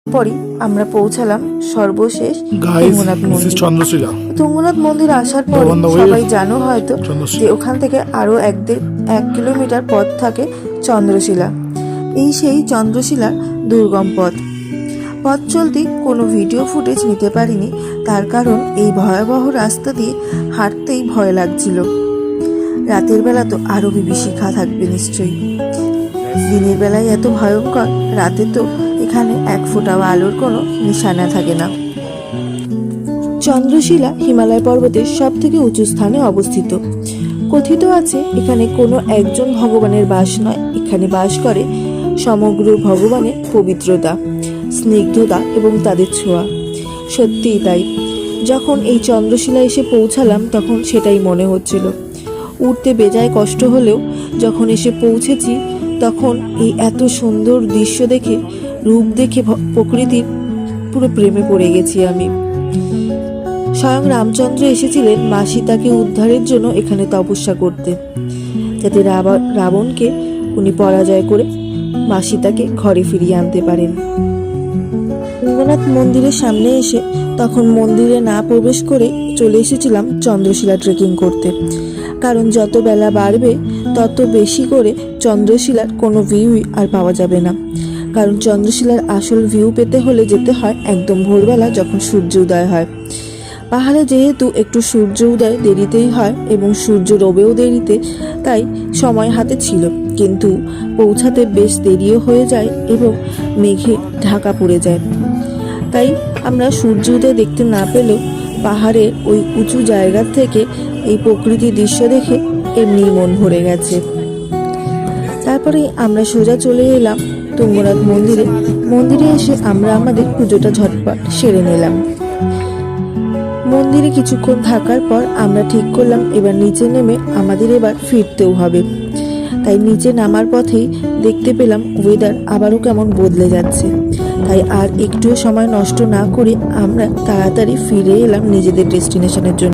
পরই আমরা পৌঁছালাম সর্বশেষ Guys, তুঙ্গনাথ this is মন্দির। Chandrashila. তুঙ্গনাথ মন্দির আসার পর On the way সবাই is জানো হয়তো Chandrashila. যে ওখান থেকে আরো 1 কিলোমিটার পথ থাকে চন্দ্রশিলা। এই সেই চন্দ্রশিলার দুর্গম পথ চলতে কোনো ভিডিও ফুটেজ নিতে পারিনি, তার কারণ এই ভয়াবহ রাস্তা দিয়ে হাঁটতেই ভয় লাগছিল। রাতের বেলা তো আরো বিভীষিকা থাকবে নিশ্চয়ই। দিনের বেলায় এত ভয়ঙ্কর, রাতে তো এখানে 1 ফোঁটাও আলোর কোনো নিশানা থাকে না। চন্দ্রশিলা হিমালয় পর্বতের সব থেকে উঁচু স্থানে অবস্থিত। কথিত আছে এখানে কোনো একজন ভগবানের বাস নয়, এখানে বাস করে সমগ্র ভগবানের পবিত্রতা, স্নিগ্ধতা এবং তাদের ছোঁয়া। সত্যিই তাই। যখন এই চন্দ্রশিলা এসে পৌঁছালাম তখন সেটাই মনে হচ্ছিল। উঠতে বেজায় কষ্ট হলেও যখন এসে পৌঁছেছি তখন এই এত সুন্দর দৃশ্য দেখে, রূপ দেখে প্রকৃতির পুরো প্রেমে পড়ে গেছি আমি। স্বয়ং রামচন্দ্র এসেছিলেন মা সীতাকে উদ্ধারের জন্য এখানে তপস্যা করতে, যাতে রাবণকে উনি পরাজয় করে মা সীতাকে ঘরে ফিরিয়ে আনতে পারেন। তুঙ্গনাথ মন্দিরের সামনে এসে তখন মন্দিরে না প্রবেশ করে চলে এসেছিলাম চন্দ্রশিলা ট্রেকিং করতে, কারণ যত বেলা বাড়বে তত বেশি করে চন্দ্রশিলার কোনো ভিউই আর পাওয়া যাবে না। কারণ চন্দ্রশিলার আসল ভিউ পেতে হলে যেতে হয় একদম ভোরবেলা যখন সূর্য উদয় হয়। পাহাড়ে যেহেতু একটু সূর্য উদয় দেরিতেই হয় এবং সূর্য ডোবেও দেরিতে, তাই সময় হাতে ছিল, কিন্তু পৌঁছাতে বেশ দেরিও হয়ে যায় এবং মেঘে ঢাকা পড়ে যায়। তাই আমরা সূর্য উদয় দেখতে না পেলেও পাহাড়ের ওই উঁচু জায়গা থেকে এই প্রকৃতির দৃশ্য দেখে এমনি মন ভরে গেছে। তারপরে আমরা সোজা চলে এলাম তুঙ্গনাথ মন্দিরে। মন্দিরে এসে আমরা আমাদের পুজোটা ঝটপট সেরে নিলাম। মন্দিরে কিছুক্ষণ থাকার পর আমরা ঠিক করলাম এবার নিচে নেমে আমাদের এবার ফিরতেও হবে। তাই নিচে নামার পথেই দেখতে পেলাম ওয়েদার আবারও কেমন বদলে যাচ্ছে। তাই আর একটুও সময় নষ্ট না করে আমরা তাড়াতাড়ি ফিরে এলাম নিজেদের ডেস্টিনেশনের জন্য।